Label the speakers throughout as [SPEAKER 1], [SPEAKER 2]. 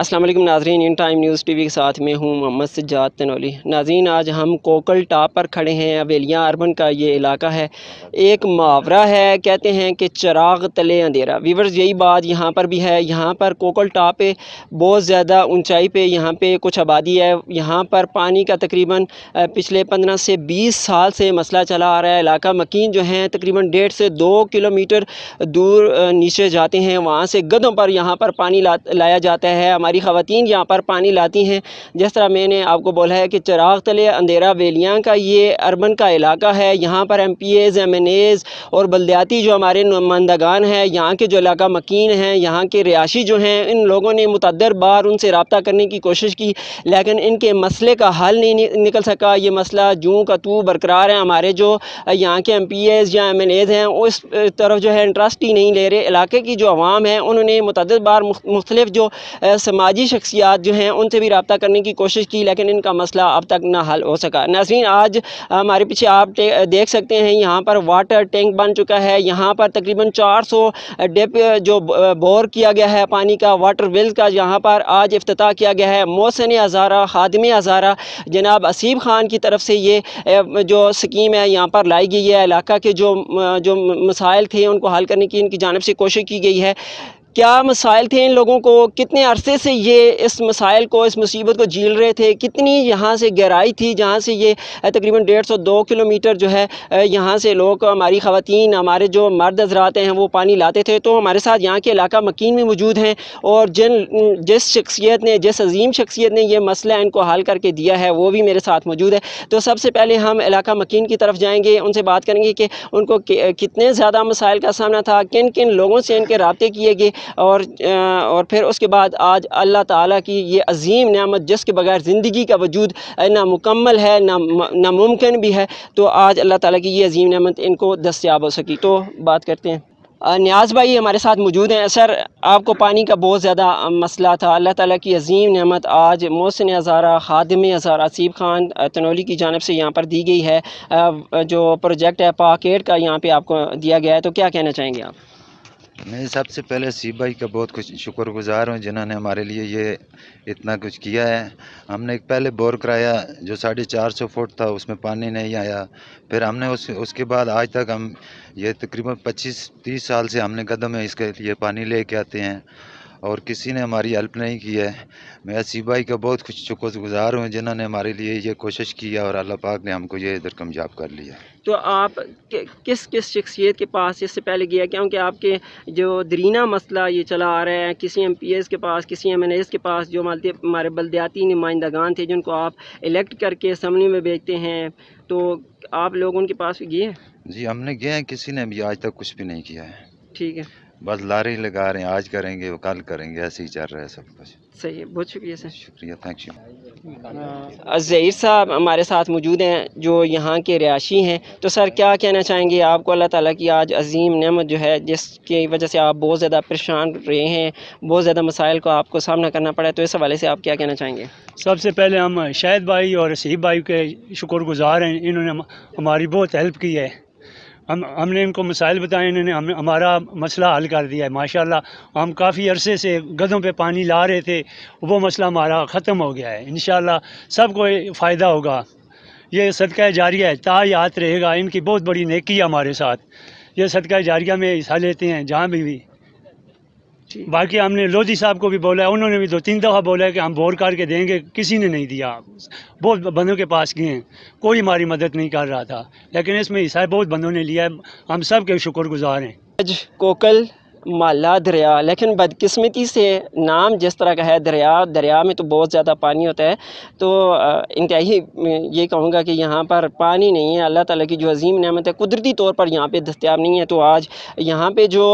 [SPEAKER 1] अस्सलाम वालेकुम नाज़रीन, इन टाइम न्यूज़ टीवी के साथ में हूँ मोहम्मद सज्जाद तनौली। नाज़रीन, आज हम कोकल टॉप पर खड़े हैं। अवेलियाँ अर्बन का ये इलाका है। एक मुहावरा है, कहते हैं कि चिराग तले अंधेरा। वीवर्स, यही बात यहाँ पर भी है। यहाँ पर कोकल टॉप पे बहुत ज़्यादा ऊंचाई पे यहाँ पे कुछ आबादी है। यहाँ पर पानी का तकरीबन पिछले 15 से 20 साल से मसला चला आ रहा है। इलाका मकीन जो हैं तकरीबन 1.5 से 2 किलोमीटर दूर नीचे जाते हैं। वहाँ से गधों पर यहाँ पर पानी लाया जाता है। हमारी ख़वातीन यहाँ पर पानी लाती हैं। जिस तरह मैंने आपको बोला है कि चिराग तले अंधेरा वेलियाँ का ये अर्बन का इलाका है। यहाँ पर MPAs, MNAs और बल्दियाती जो हमारे नुमाइंदगान हैं, यहाँ के जो इलाका मकीन हैं, यहाँ के रिहायशी जो हैं, इन लोगों ने मुतअद्दिद बार उनसे रब्ता करने की कोशिश की, लेकिन इनके मसले का हल नहीं निकल सका। ये मसला जूँ का तू बरकरार है। हमारे जो यहाँ के MPAs या MNAs हैं उस तरफ जो है इंटरेस्ट ही नहीं ले रहे। इलाके की जो अवाम है उन्होंने मुतअद्दिद बार मुख्तलिफ जो समाजी शख्सियात जो हैं उनसे भी रब्ता करने की कोशिश की, लेकिन इनका मसला अब तक ना हल हो सका। नाज़रीन, आज हमारे पीछे आप देख सकते हैं यहाँ पर वाटर टैंक बन चुका है। यहाँ पर तकरीबन 400 डिप जो बोर किया गया है पानी का, वाटर वेल का, यहाँ पर आज इफ्तिताह किया गया है। मोहसिन हज़ारा, खादिम हज़ारा जनाब असीब खान की तरफ से ये जो स्कीम है यहाँ पर लाई गई है। इलाका के जो मसाइल थे उनको हल करने की इनकी जानिब से कोशिश की गई है। क्या मसाइल थे इन लोगों को, कितने अरसे से ये इस मसाइल को, इस मुसीबत को झेल रहे थे, कितनी यहाँ से गहराई थी जहाँ से ये तकरीबन 1.5 से 2 किलोमीटर जो है यहाँ से लोग, हमारी ख़वातीन, हमारे जो मर्द हज़रात हैं वो पानी लाते थे। तो हमारे साथ यहाँ के इलाका मकीन भी मौजूद हैं और जिस शख्सियत ने, जिस अजीम शख्सियत ने ये मसला इनको हल करके दिया है वो भी मेरे साथ मौजूद है। तो सबसे पहले हम इलाका मकीन की तरफ जाएँगे, उनसे बात करेंगे कि उनको कितने ज़्यादा मसाइल का सामना था, किन किन लोगों से इनके रब्ते किए गए और फिर उसके बाद आज अल्लाह ताला की ये अजीम नेमत जिसके बगैर ज़िंदगी का वजूद ना मुकम्मल है ना मुमकिन भी है, तो आज अल्लाह ताला की ये अजीम नेमत इनको दस्तयाब हो सकी। तो बात करते हैं। नियाज़ भाई हमारे साथ मौजूद हैं। सर, आपको पानी का बहुत ज़्यादा मसला था। अल्लाह ताला की अजीम नेमत आज मोहसिन हज़ारा, खादिम हज़ारा असीब खान तनौली की जानिब से यहाँ पर दी गई है। जो प्रोजेक्ट है पाकेट का यहाँ पे आपको दिया गया है, तो क्या कहना चाहेंगे आप?
[SPEAKER 2] मैं सबसे पहले असीब भाई का बहुत कुछ शुक्रगुजार हूँ जिन्होंने हमारे लिए ये इतना कुछ किया है। हमने एक पहले बोर कराया जो 450 फुट था, उसमें पानी नहीं आया। फिर हमने उसके बाद आज तक हम ये तकरीबन 25-30 साल से हमने कदम में इसके लिए पानी लेके आते हैं और किसी ने हमारी हेल्प नहीं की है। मैं असीब भाई का बहुत कुछ शुक्रगुजार हूँ जिन्होंने हमारे लिए ये कोशिश की है और अल्लाह पाक ने हमको ये इधर कामयाब कर लिया।
[SPEAKER 1] तो आप किस किस शख्सियत के पास इससे पहले गया, क्योंकि आपके जो दरीना मसला ये चला आ रहा है, किसी MPAs के पास, किसी MNAs के पास, जो हमारे बल्दियाती नुमाइंदगान थे जिनको आप इलेक्ट करके असम्बली में भेजते हैं, तो आप लोग उनके पास भी गए?
[SPEAKER 2] जी, हमने गए हैं, किसी ने भी आज तक कुछ भी नहीं किया है।
[SPEAKER 1] ठीक है,
[SPEAKER 2] बस लारे लगा रहे हैं, आज करेंगे वो कल करेंगे, ऐसे ही चल रहा है सब कुछ।
[SPEAKER 1] सही है, बहुत शुक्रिया सर।
[SPEAKER 2] शुक्रिया, थैंक यू।
[SPEAKER 1] ज़हीर साहब हमारे साथ मौजूद हैं जो यहाँ के रिहायशी हैं। तो सर, क्या कहना चाहेंगे आपको अल्लाह ताला की आज अजीम नेमत जो है जिसकी वजह से आप बहुत ज़्यादा परेशान रहे हैं, बहुत ज़्यादा मसाइल को आपको सामना करना पड़ा है, तो इस हवाले से आप क्या कहना चाहेंगे?
[SPEAKER 3] सबसे पहले हम शाहिद भाई और असीब भाई के शुक्रगुजार हैं। इन्होंने हमारी बहुत हेल्प की है। हमने इनको मसाइल बताए, इन्होंने हमारा मसला हल कर दिया है। माशाल्लाह हम काफ़ी अरसे से गधों पे पानी ला रहे थे, वो मसला हमारा ख़त्म हो गया है। इंशाल्लाह सबको फ़ायदा होगा। ये सदका जारिया है, तायात रहेगा। इनकी बहुत बड़ी नेकी है हमारे साथ। ये सदका जारिया में हिस्सा लेते हैं जहाँ भी। बाकी हमने लोधी साहब को भी बोला है, उन्होंने भी 2-3 दफ़ा बोला है कि हम बोर करके देंगे, किसी ने नहीं दिया। बहुत बंदों के पास गए हैं, कोई हमारी मदद नहीं कर रहा था, लेकिन इसमें हिस्सा बहुत बंदों ने लिया है। हम सब के शुक्रगुजार हैं।
[SPEAKER 1] आज कोकल माला दरिया, लेकिन बदकिस्मती से नाम जिस तरह का है दरिया में तो बहुत ज़्यादा पानी होता है। तो इंतहाई ये कहूँगा कि यहाँ पर पानी नहीं है। अल्लाह ताला की जो अजीम नेमत है कुदरती तौर पर यहाँ पे दस्तयाब नहीं है। तो आज यहाँ पे जो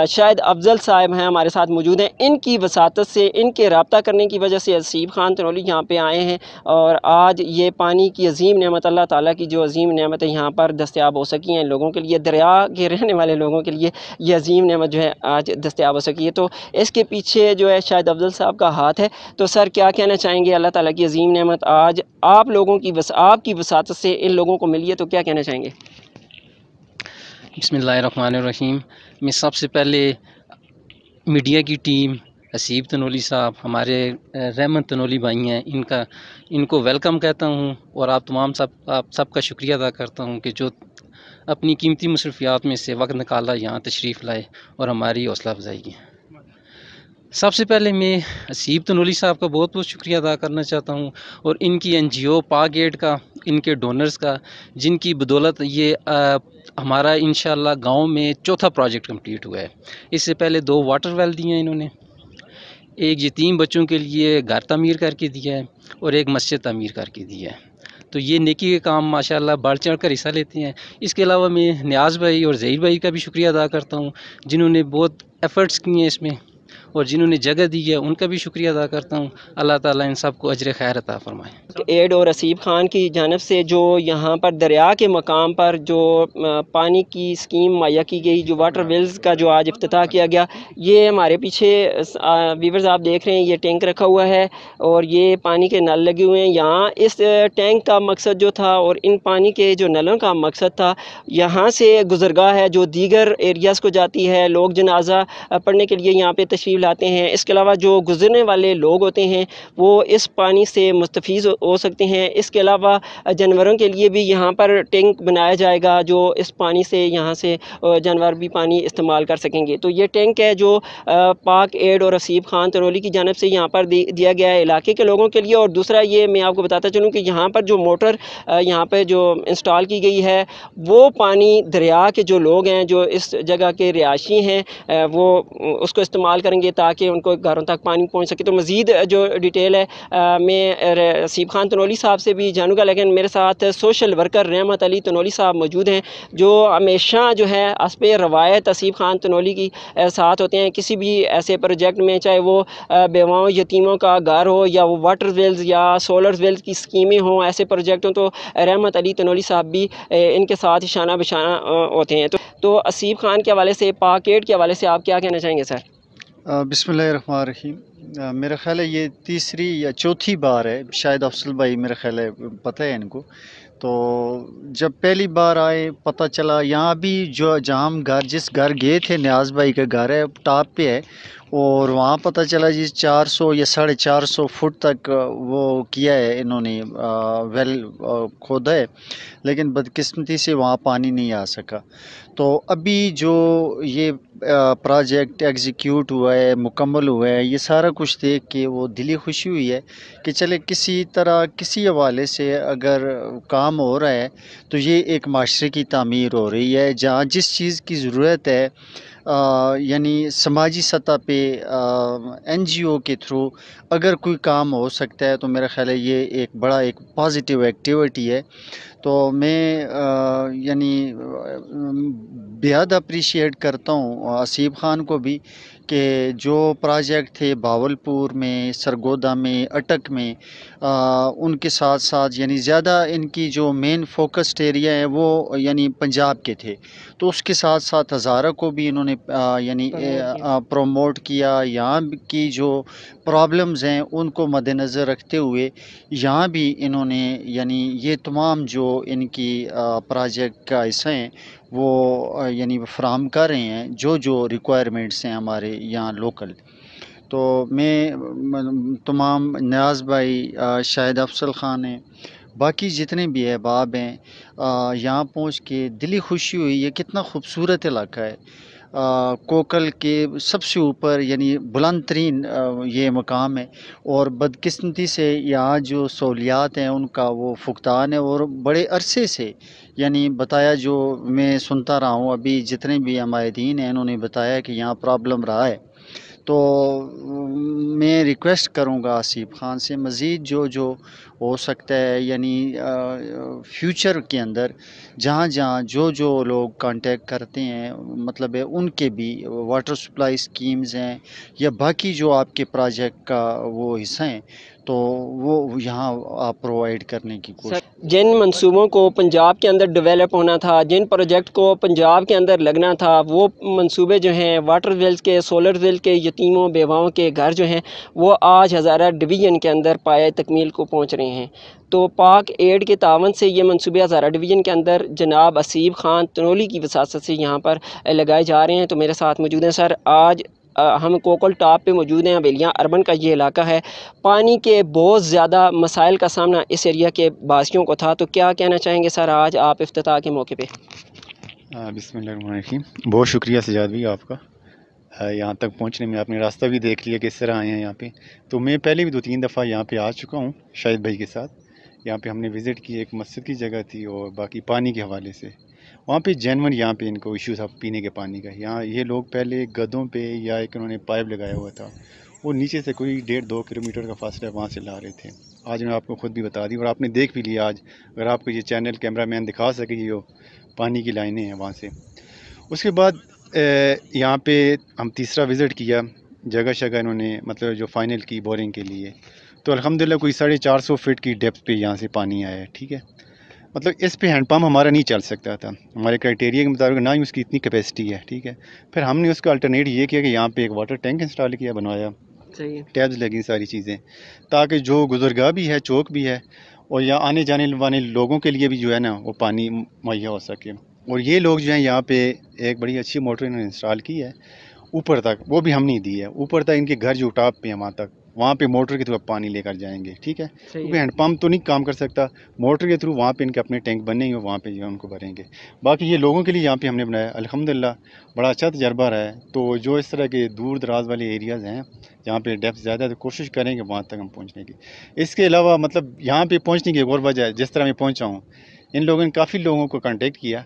[SPEAKER 1] शायद अफजल साहब हैं हमारे साथ मौजूद हैं, इनकी वसातत से, इनके रब्ता करने की वजह से असीब खान तनौली यहाँ पे आए हैं और आज ये पानी की अजीम नेमत, अल्लाह ताला की जो अजीम नेमत है यहाँ पर दस्तयाब हो सकी हैं लोगों के लिए, दरिया के रहने वाले लोगों के लिए ये अजीम नेमत जो है आज दस्तयाब हो सकी है। तो इसके पीछे जो है शायद अफजल साहब का हाथ है। तो सर, क्या कहना चाहेंगे? अल्लाह ताला की अजीम नेमत आज आप लोगों की आपकी वसातत से इन लोगों को मिली है, तो क्या कहना चाहेंगे?
[SPEAKER 4] बिस्मिल्लाहिर्रहमानिर्रहीम। मैं सबसे पहले मीडिया की टीम, हसीब तनोली साहब, हमारे रहमत तनोली भाई हैं, इनको वेलकम कहता हूँ और आप सबका शुक्रिया अदा करता हूँ कि जो अपनी कीमती मसरूफियात में से वक्त निकाला, यहाँ तशरीफ़ लाए और हमारी हौसला अफजाई की। सबसे पहले मैं हसीब तनोली साहब का बहुत बहुत शुक्रिया अदा करना चाहता हूँ और इनकी NGO पाक एड का, इनके डोनर्स का, जिनकी बदौलत ये हमारा इंशाल्लाह गांव में चौथा प्रोजेक्ट कंप्लीट हुआ है। इससे पहले 2 वाटर वेल दिए हैं इन्होंने, एक यतीम बच्चों के लिए घर तामीर करके दिया है और एक मस्जिद तामीर करके दिया है। तो ये नेकी के काम माशाल्लाह बढ़ चढ़ कर हिस्सा लेते हैं। इसके अलावा मैं नियाज़ भाई और ज़हीर भाई का भी शुक्रिया अदा करता हूँ, जिन्होंने बहुत एफ़र्ट्स किए हैं इसमें और जिन्होंने जगह दी है, उनका भी शुक्रिया अदा करता हूँ। अल्लाह ताला इन सबको अजर खैर अता फरमाए।
[SPEAKER 1] एड और हसीब खान की जानिब से जो यहाँ पर दरिया के मकाम पर जो पानी की स्कीम मुहैया की गई, जो वाटर वेल्स का जो आज इफ्तिताह किया गया, ये हमारे पीछे व्यूअर्स आप देख रहे हैं, ये टैंक रखा हुआ है और ये पानी के नल लगे हुए हैं यहाँ। इस टैंक का मकसद जो था और इन पानी के जो नलों का मकसद था, यहाँ से गुज़रगाह है जो दीगर एरियाज़ को जाती है, लोग जनाजा पढ़ने के लिए यहाँ पे तशरीफ़ लाते हैं। इसके अलावा जो गुज़रने वाले लोग होते हैं वो इस पानी से मुस्तफ़ीज़ हो सकते हैं। इसके अलावा जानवरों के लिए भी यहाँ पर टैंक बनाया जाएगा जो इस पानी से यहाँ से जानवर भी पानी इस्तेमाल कर सकेंगे। तो ये टैंक है जो पाक एड और हसीब खान तनोली की जानिब से यहाँ पर दिया गया है इलाके के लोगों के लिए। और दूसरा ये मैं आपको बताता चलूँ कि यहाँ पर जो मोटर यहाँ पर जो इंस्टॉल की गई है, वो पानी दरिया के जो लोग हैं, जो इस जगह के रिहायशी हैं, वो उसको इस्तेमाल करेंगे ताकि उनको घरों तक पानी पहुँच सके। तो मज़ीद जो डिटेल है मैं हसीब खान तनोली साहब से भी जानूँगा, लेकिन मेरे साथ सोशल वर्कर रहमत अली तनोली साहब मौजूद हैं, जो हमेशा जो है हस्ब रवायत हसीब खान तनोली की साथ होते हैं किसी भी ऐसे प्रोजेक्ट में, चाहे वो बेवाओं यतीमों का घर हो या वो वाटर वेल्स या सोलर वेल्स की स्कीमें हों, ऐसे प्रोजेक्ट हों, तो रहमत अली तनोली साहब भी इनके साथ शाना बशाना होते हैं। तो हसीब खान के हवाले से, पाक एड के हवाले से आप क्या कहना चाहेंगे सर?
[SPEAKER 5] बिस्मिल्लाहिर्रहमानिर्रहीम। मेरा ख़्याल है ये तीसरी या चौथी बार है, शायद अफसल भाई मेरा ख़्याल है पता है इनको। तो जब पहली बार आए पता चला यहाँ भी जो जहाँ हम जिस घर गए थे, नियाज़ भाई का घर है टॉप पे है, और वहाँ पता चला जी 400 या 450 फुट तक वो किया है इन्होंने, वेल खोदा है, लेकिन बदकिस्मती से वहाँ पानी नहीं आ सका। तो अभी जो ये प्रोजेक्ट एग्जीक्यूट हुआ है, मुकम्मल हुआ है, ये सारा कुछ देख के वो दिली खुशी हुई है कि चले किसी तरह किसी हवाले से अगर काम हो रहा है तो ये एक माशरे की तामीर हो रही है, जहाँ जिस चीज़ की ज़रूरत है यानी समाजी सतह पे NGO के थ्रू अगर कोई काम हो सकता है तो मेरा ख़्याल है ये एक बड़ा एक पॉजिटिव एक्टिविटी है। तो मैं यानी बेहद अप्रिशिएट करता हूँ हसीब खान को भी कि जो प्रोजेक्ट थे भावलपुर में, सरगोदा में, अटक में, उनके साथ साथ यानी ज़्यादा इनकी जो मेन फोकस्ड एरिया है वो यानी पंजाब के थे, तो उसके साथ साथ हज़ारा को भी इन्होंने यानी प्रमोट किया। यहाँ की जो प्रॉब्लम्स हैं उनको मद्देनज़र रखते हुए यहाँ भी इन्होंने यानी ये तमाम जो इनकी प्रोजेक्ट का हिस्सा हैं वो यानी फ्राहम कर रहे हैं जो रिक्वायरमेंट्स हैं हमारे यहाँ लोकल। तो मैं तमाम नियाज़ भाई, शाहिद अफसल ख़ान हैं, बाकी जितने भी अहबाब हैं, यहाँ पहुँच के दिली खुशी हुई। ये कितना खूबसूरत इलाका है, कोकल के सबसे ऊपर यानी बुलंद तरीन ये मकाम है, और बदकिस्मती से यहाँ जो सहूलियात हैं उनका वो फुकदान है। और बड़े अरसे से यानी बताया, जो मैं सुनता रहा हूँ, अभी जितने भी हमायदीन हैं उन्होंने बताया कि यहाँ प्रॉब्लम रहा है। तो मैं रिक्वेस्ट करूँगा हसीब खान से मज़ीद जो हो सकता है यानी फ्यूचर के अंदर जहाँ जो लोग कांटेक्ट करते हैं, मतलब है उनके भी वाटर सप्लाई स्कीम्स हैं या बाकी जो आपके प्रोजेक्ट का वो हिस्सा हैं, तो वो यहाँ आप प्रोवाइड करने की कोशिश।
[SPEAKER 1] जिन मंसूबों को पंजाब के अंदर डेवलप होना था, जिन प्रोजेक्ट को पंजाब के अंदर लगना था, वो मंसूबे जो हैं वाटर वेल्स के, सोलर वेल के, यतीमों बेवाओं के घर जो हैं वो आज हज़ारा डिवीज़न के अंदर पाए तकमील को पहुँच रहे हैं। तो पाक एड के तावन से ये मंसूबे हज़ारा डिवीज़न के अंदर जनाब हसीब खान तनोली की वसासत से यहाँ पर लगाए जा रहे हैं। तो मेरे साथ मौजूद हैं सर। आज हम कोकल टॉप पे मौजूद हैं। हवेलियाँ अर्बन का ये इलाका है। पानी के बहुत ज़्यादा मसाइल का सामना इस एरिया के वासियों को था। तो क्या कहना चाहेंगे सर आज आप इफ्तिताह के मौके पे?
[SPEAKER 6] बिस्मिल्लाहिर्रहमानिर्रहीम। बहुत शुक्रिया सजाद भाई आपका, यहाँ तक पहुँचने में आपने रास्ता भी देख लिया किस तरह आए हैं यहाँ पे। तो मैं पहले भी 2-3 दफ़ा यहाँ पे आ चुका हूँ शाहिद भाई के साथ। यहाँ पे हमने विज़िट की, एक मस्जिद की जगह थी और बाकी पानी के हवाले से वहाँ पे जेनवन यहाँ पे इनको इशू था पीने के पानी का। यहाँ ये लोग पहले गधों पे या एक उन्होंने पाइप लगाया हुआ था, वो नीचे से कोई 1.5-2 किलोमीटर का फासला वहाँ से ला रहे थे। आज मैं आपको ख़ुद भी बता दी और आपने देख भी लिया आज, अगर आपको ये चैनल कैमरा मैन दिखा सके ये पानी की लाइनें हैं वहाँ से। उसके बाद यहाँ पे हम तीसरा विज़िट किया, जगह शगह इन्होंने मतलब जो फ़ाइनल की बोरिंग के लिए, तो अल्हम्दुलिल्लाह कोई 450 फीट की डेप्थ पे यहाँ से पानी आया है। ठीक है, मतलब इस पे हैंडपम्प हमारा नहीं चल सकता था, हमारे क्राइटेरिया के मुताबिक ना ही उसकी इतनी कैपेसिटी है। ठीक है, फिर हमने उसका अल्टरनेट ये किया कि यहाँ पे एक वाटर टैंक इंस्टॉल किया, बनवाया, टैब्स लगी, सारी चीज़ें, ताकि जो गुज़रगाह भी है, चौक भी है, और यहाँ आने जाने वाले लोगों के लिए भी जो है ना वो पानी मुहैया हो सके। और ये लोग जो हैं यहाँ पे एक बड़ी अच्छी मोटर इन्होंने इंस्टॉल की है ऊपर तक, वो भी हम नहीं दी है, ऊपर तक इनके घर जो टॉप पे है वहाँ तक, वहाँ पे मोटर के थ्रू पानी लेकर जाएंगे। ठीक है, क्योंकि हैंडपम्प तो नहीं काम कर सकता, मोटर के थ्रू वहाँ पे इनके अपने टैंक बने हैं, वहाँ पे जो है उनको भरेंगे। बाकी ये लोगों के लिए यहाँ पे हमने बनाया, अल्हम्दुलिल्लाह बड़ा अच्छा तजर्बा रहा है। तो जो इस तरह के दूर दराज वाले एरियाज़ हैं जहाँ पे डेप्थ ज़्यादा है, तो कोशिश करेंगे वहाँ तक हम पहुँचने की। इसके अलावा मतलब यहाँ पे पहुँचने की एक और वजह है, जिस तरह मैं पहुँचा हूँ, इन लोगों ने काफ़ी लोगों को कॉन्टेक्ट किया,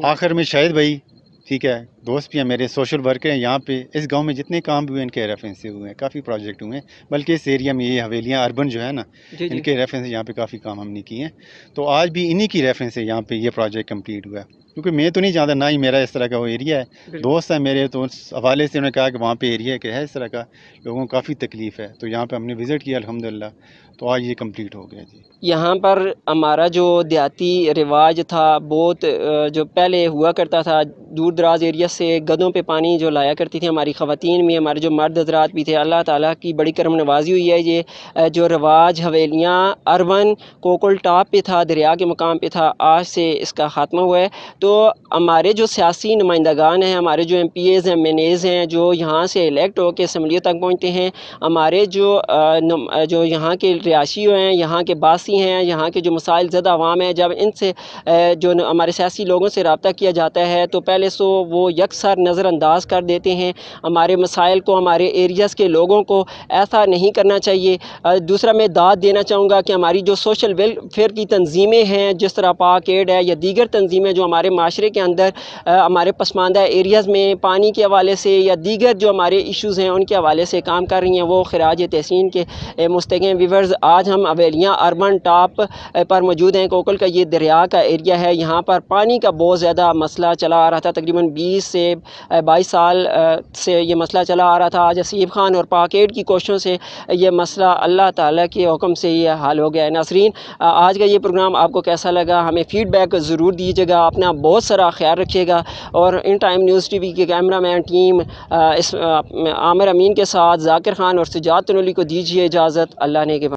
[SPEAKER 6] आखिर में शाहिद भाई, ठीक है, दोस्त भी हैं मेरे, सोशल वर्कर हैं यहाँ पे। इस गांव में जितने काम भी हुए इनके रेफरेंस से हुए हैं, काफ़ी प्रोजेक्ट हुए हैं, बल्कि इस एरिया में ये हवेलियाँ अर्बन जो है ना, इनके रेफरेंस से यहाँ पे काफ़ी काम हमने किए हैं। तो आज भी इन्हीं की रेफरेंस से यहाँ पे ये प्रोजेक्ट कंप्लीट हुआ है, क्योंकि मैं तो नहीं जानता, ना ही मेरा इस तरह का वो एरिया है, दोस्त है मेरे, तो उस हवाले से उन्होंने कहा कि वहाँ पे एरिया के है इस तरह का, लोगों को काफ़ी तकलीफ़ है, तो यहाँ पे हमने विज़िट किया अल्हम्दुलिल्लाह, तो आज ये कंप्लीट हो गया जी।
[SPEAKER 1] यहाँ पर हमारा जो देहाती रिवाज था, बहुत जो पहले हुआ करता था, दूर दराज एरिया से गधों पे पानी जो लाया करती थी हमारी ख़वातीन भी, हमारे जो मर्द हज़रात भी थे। अल्लाह ताला की बड़ी करम नवाजी हुई है। ये जो रिवाज हवेलियाँ अर्बन कोकल टॉप पे था, दरिया के मकाम पे था, आज से इसका ख़ात्मा हुआ है। तो हमारे जो सियासी नुमाइंदगान हैं, हमारे जो MPAs हैं, MNAs हैं, जो यहाँ से इलेक्ट होकर असम्बलियों तक पहुँचते हैं, हमारे जो यहाँ के रिहायशी हैं, यहाँ के बासी हैं, यहाँ के जो मसाइल ज़्यादा आवाम है, जब इनसे जो हमारे सियासी लोगों से रब्ता किया जाता है तो पहले सो वो यकसर नज़रअंदाज कर देते हैं हमारे मसाइल को, हमारे एरियाज़ के लोगों को। ऐसा नहीं करना चाहिए। दूसरा मैं दाद देना चाहूँगा कि हमारी जो सोशल वेलफेयर की तंजीमें हैं, जिस तरह पाक एड है या दीगर तंजीमें जो हमारे माशरे के अंदर हमारे पसमानदा एरियाज़ में पानी के हवाले से या दीगर जो हमारे इशूज़ हैं उनके हवाले से काम कर रही हैं, वो खिराज तहसीन के मुस्तक़िम व्यूअर्स। आज हम हवेलियाँ अर्बन टॉप पर मौजूद हैं। कोकल का ये दरिया का एरिया है, यहाँ पर पानी का बहुत ज़्यादा मसला चला आ रहा था, तकरीबन 20 से 22 साल से ये मसला चला आ रहा था। आज हसीब खान और पाकेड की कोशिशों से ये मसला अल्लाह ताला के हुक्म से ये हल हो गया है। नाज़रीन, आज का ये प्रोग्राम आपको कैसा लगा हमें फ़ीडबैक ज़रूर दीजिएगा। अपना बहुत सारा ख्याल रखिएगा और इन टाइम न्यूज़ TV के कैमरा मैन टीम आमिर अमीन के साथ जाकिर खान और सजाद तनोली को दीजिए इजाज़त। अल्लाह ने के